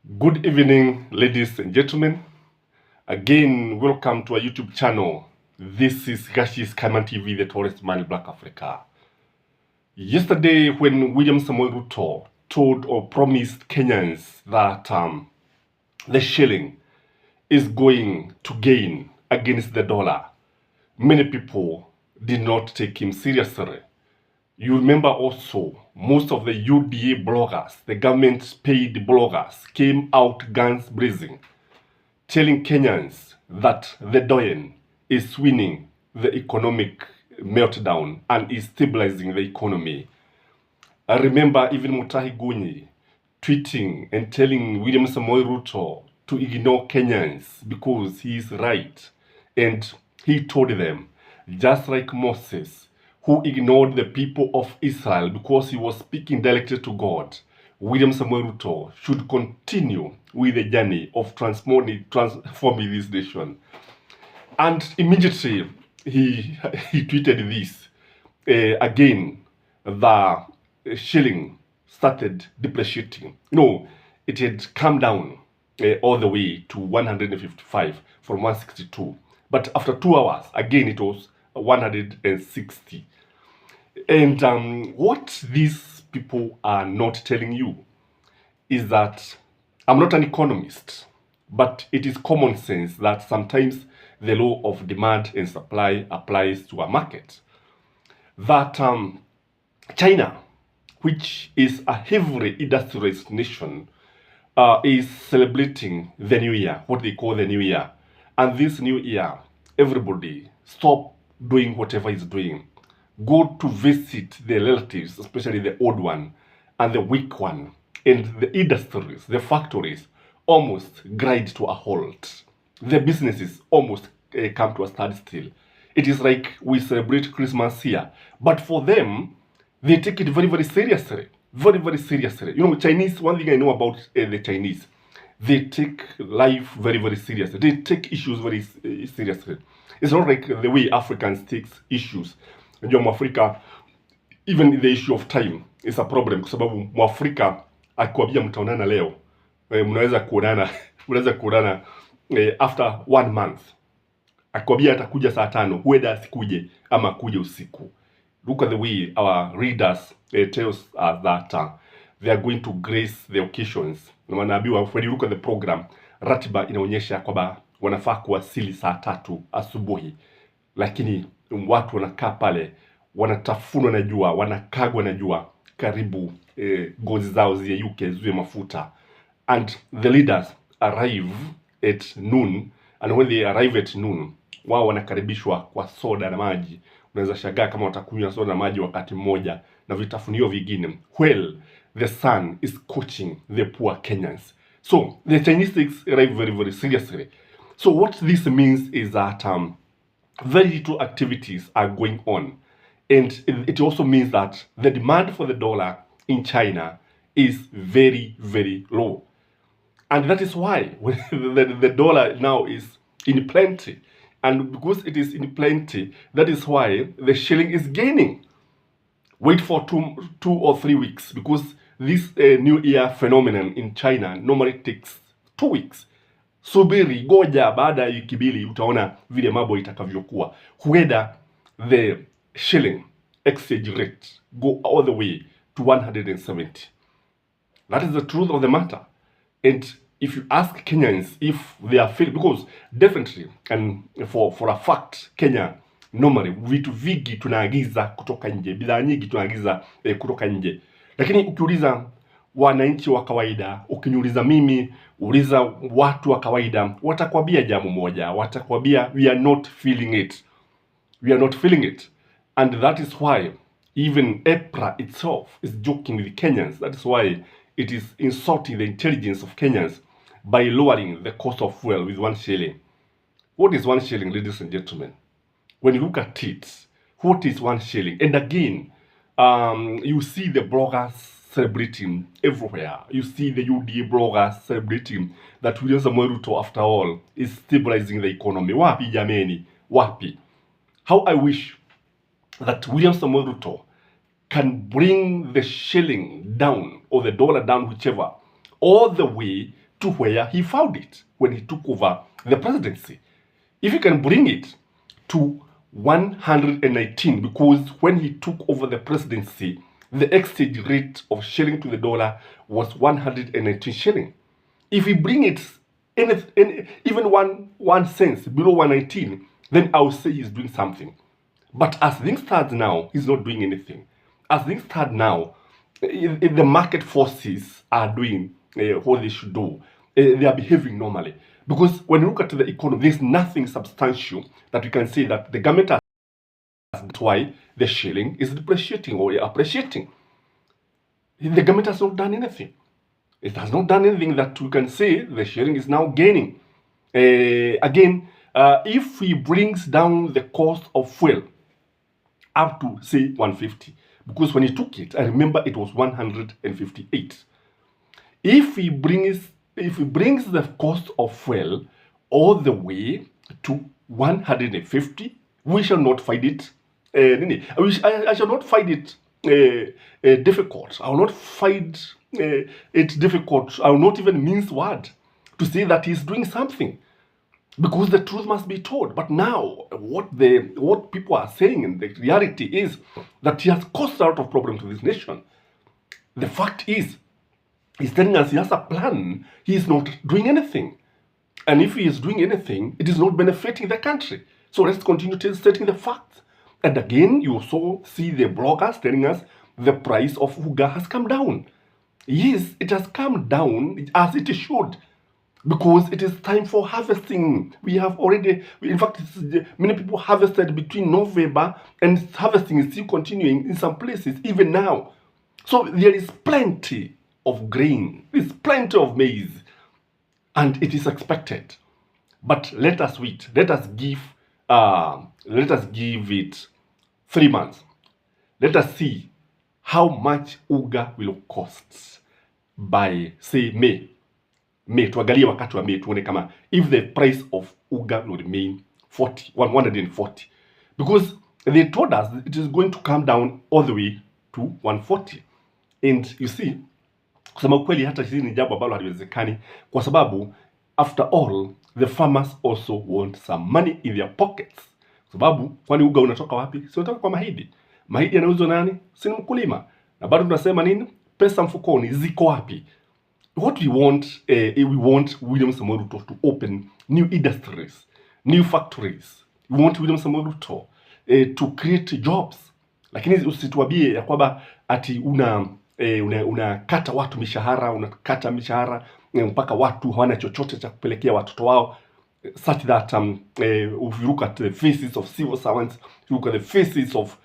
Good evening, ladies and gentlemen. Again, welcome to our YouTube channel. This is Gashi's Kaiman TV, the tallest man in Black Africa. Yesterday, when William Samoei Ruto told or promised Kenyans that the shilling is going to gain against the dollar, many people did not take him seriously. You remember also, most of the UDA bloggers, the government-paid bloggers, came out guns blazing, telling Kenyans that the Doyen is winning the economic meltdown and is stabilizing the economy. I remember even Mutahi Gunyi tweeting and telling William Samoei Ruto to ignore Kenyans because he is right. And he told them, just like Moses, who ignored the people of Israel because he was speaking directly to God, William Samoei Ruto should continue with the journey of transforming this nation. And immediately he tweeted this. Again, the shilling started depreciating. No, it had come down all the way to 155 from 162. But after 2 hours, again, it was 160. And what these people are not telling you is that I'm not an economist, but it is common sense that sometimes the law of demand and supply applies to a market. That China, which is a heavily industrialized nation, is celebrating the new year, what they call the new year. And this new year, everybody stop doing whatever is doing. Go to visit the relatives, especially the old one and the weak one. And the industries, the factories, almost grind to a halt. The businesses almost come to a standstill. It is like we celebrate Christmas here. But for them, they take it very, very seriously. Very, very seriously. You know, Chinese, one thing I know about the Chinese, they take life very, very seriously. They take issues very seriously. It's not like the way Africans take issues. Unajua Mwafrika, even the issue of time is a problem, kwa sababu Mwafrika akikwambia mtaonana leo, mnaweza kuonana after 1 month. Akikwambia atakuja saa 5, huenda asikuje ama kuje usiku. Look at the way our readers tell us that they are going to grace the occasions. Na wanaambiwa, when you look at the program, ratiba inaonyesha kwamba wanafaa kuwasili saa 3 asubuhi. Lakini watu wanakaa pale, wanatafunwa na jua, wanakagwa na jua, karibu ngozi zao ziyeyuke, ziwe mafuta. And the leaders arrive at noon, and when they arrive at noon, wao wanakaribishwa kwa soda na maji. Unaweza shangaa kama watakunywa soda na maji wakati mmoja na vitafunio vingine. Well, the sun is scorching the poor Kenyans. So the Chinese takes arrive very, very seriously. So what this means is that very little activities are going on. And it also means that the demand for the dollar in China is very, very low. And that is why the dollar now is in plenty. And because it is in plenty, that is why the shilling is gaining. Wait for two or 3 weeks, because this New Year phenomenon in China normally takes 2 weeks. Subiri, goja, baada ya wiki mbili utaona vile mambo itakavyokuwa. Huenda the shilling exchange rate go all the way to 170. That is the truth of the matter. And if you ask Kenyans if they are feeling, because definitely, and for a fact, Kenya normally vitu vingi tunaagiza kutoka nje, bidhaa nyingi tunaagiza kutoka nje. Lakini ukiuliza wananchi wa kawaida, ukiniuliza mimi, uliza watu wa kawaida, watakwambia jambo moja, watakwambia we are not feeling it. We are not feeling it. And that is why even EPRA itself is joking with Kenyans. That is why it is insulting the intelligence of Kenyans by lowering the cost of fuel with 1 shilling. What is 1 shilling, ladies and gentlemen? When you look at it, what is 1 shilling? And again, you see the bloggers celebrating everywhere. You see the UDA bloggers celebrating that William Samoei Ruto, after all, is stabilizing the economy. Wapi jameni? Wapi? How I wish that William Samoei Ruto can bring the shilling down, or the dollar down, whichever, all the way to where he found it when he took over the presidency. If he can bring it to 119, because when he took over the presidency, the exchange rate of shilling to the dollar was 119 shilling. If he bring it even one cent below 119, then I will say he's doing something. But as things stand now, he's not doing anything. As things stand now, the market forces are doing what they should do. They are behaving normally. Because when you look at the economy, there's nothing substantial that we can say that the government has. That's why the shilling is depreciating or appreciating. The government has not done anything. It has not done anything that we can say the shilling is now gaining. Again, if he brings down the cost of fuel up to say 150, because when he took it, I remember it was 158. If he brings the cost of fuel all the way to 150, we shall not find it. I shall not find it difficult. I will not find it difficult. I will not even mince word to say that he's doing something, because the truth must be told. But now, what people are saying in the reality is that he has caused a lot of problems to this nation. The fact is, he's telling us he has a plan. He is not doing anything. And if he is doing anything, it is not benefiting the country. So let's continue stating the facts. And again, you also see the bloggers telling us the price of uga has come down. Yes, it has come down as it should, because it is time for harvesting. We have already, in fact, many people harvested between November, and harvesting is still continuing in some places, even now. So there is plenty of grain, there is plenty of maize, and it is expected. But let us wait. Let us give it 3 months. Let us see how much uga will cost by say May. Tuangalie wakati wa May tuone kama if the price of uga will remain 140, because they told us it is going to come down all the way to 140. And you see, kusema kweli hata hili ni jambo ambalo haliwezekani, kwa sababu after all the farmers also want some money in their pockets. Sababu kwani uga unatoka wapi? Si unatoka kwa mahindi. Mahindi yanauzwa nani? Si ni mkulima. Na bado tunasema nini? Pesa mfukoni ziko wapi? What we want William Samoei Ruto to open new industries, new factories. We want William Samoei Ruto to create jobs. Lakini usituambie ya kwamba ati unakata watu mishahara, unakata mishahara mpaka watu hawana chochote cha kupelekea watoto wao, such that if you look at the faces of civil servants, you look at the faces of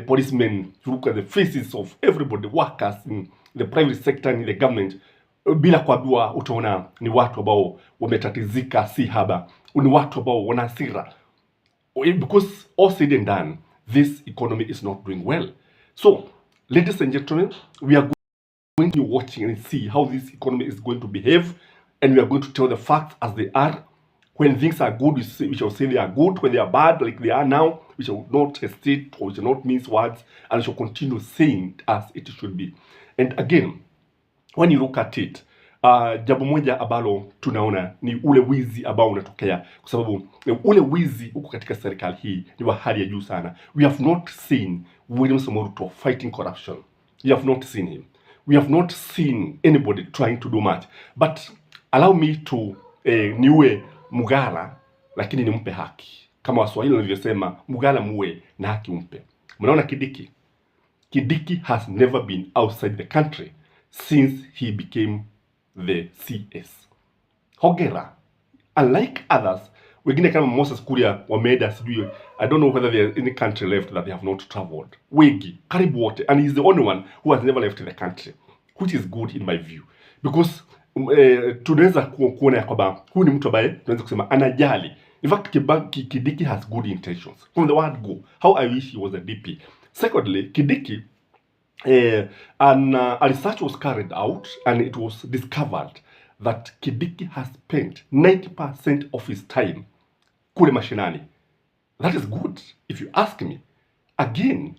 policemen, you look at the faces of everybody, workers in the private sector, in the government, bila kuambiwa utaona ni watu ambao wametatizika si haba, ni watu ambao wana hasira, because all said and done, this economy is not doing well. So ladies and gentlemen, we are going to be watching and see how this economy is going to behave, and we are going to tell the facts as they are. When things are good, we shall say they are good. When they are bad, like they are now, we shall not hesitate, or we shall not mince words, and we shall continue saying it as it should be. And again, when you look at it, jambo moja ambalo tunaona ni ule wizi ambao unatokea, kwa sababu ule wizi uko katika serikali hii ni wa hali ya juu sana. We have not seen William Samoei Ruto fighting corruption. We have not seen him. We have not seen anybody trying to do much. But allow me to niwe mugala lakini nimpe haki. Kama Waswahili wanavyosema, mugala muwe na haki umpe. Mnaona Kidiki? Kidiki has never been outside the country since he became the CS. Hongera. Unlike others, wengine kama Moses Kuria wameenda sijui, I don't know whether there is any country left that they have not traveled. Wengi, karibu wote, and he's the only one who has never left the country, which is good in my view, because tunaweza kuona ya kwamba huyu ni mtu ambaye tunaweza kusema anajali. In fact, Kidiki has good intentions from the word go. How I wish he was a DP. Secondly, Kidiki, a research was carried out, and it was discovered that Kidiki has spent 90% of his time kule mashinani. That is good, if you ask me. Again,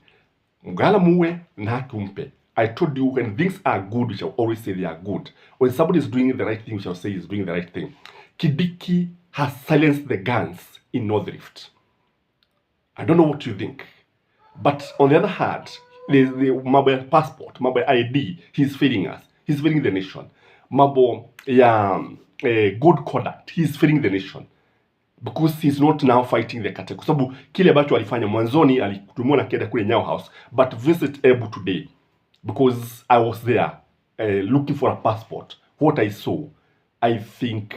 mugala muwe na haki umpe. I told you when things are good, we shall always say they are good. When somebody is doing the right thing, we shall say he's doing the right thing. Kidiki has silenced the guns in North Rift. I don't know what you think. But on the other hand, the mobile passport, mobile ID, he's failing us. He's failing the nation. Mabo, good conduct, he's failing the nation. Because he's not now fighting the category. Kwa sababu kile ambacho alifanya mwanzoni tulimuona akienda kule Nyao House, but visit Ebu today because I was there looking for a passport. What I saw, I think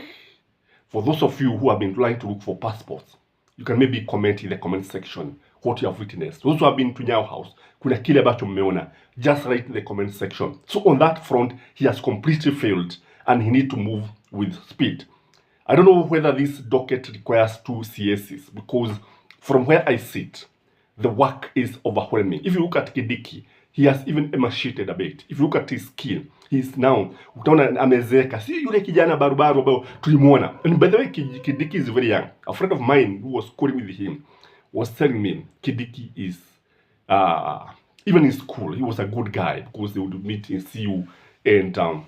for those of you who have been trying to look for passports, you can maybe comment in the comment section what you have witnessed. Those who have been to Nyao House, kuna kile ambacho mmeona, just write in the comment section. So on that front, he has completely failed and he needs to move with speed. I don't know whether this docket requires 2 CSs because from where I sit, the work is overwhelming. If you look at Kidiki, he has even emaciated a bit. If you look at his skin, he's now, utaona amezeka. Si yule kijana barubaru ambao tulimuona. And by the way, Kidiki is very young. A friend of mine who was schooling with him was telling me Kidiki is, even in school, he was a good guy because they would meet in CU and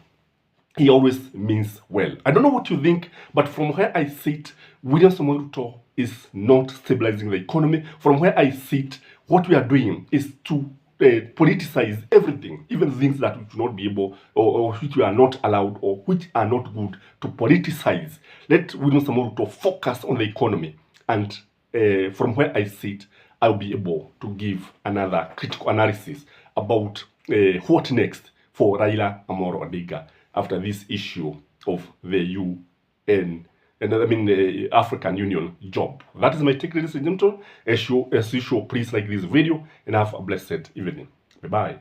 he always means well. I don't know what you think, but from where I sit, William Samoei Ruto is not stabilizing the economy. From where I sit, what we are doing is to politicize everything, even things that we should not be able, or which we are not allowed, or which are not good to politicize. Let William Samoei Ruto focus on the economy. And from where I sit, I'll be able to give another critical analysis about what next for Raila Amolo Odinga after this issue of the UN, and I mean African Union job. That is my take, ladies and gentlemen. As usual, please like this video and have a blessed evening. Bye-bye.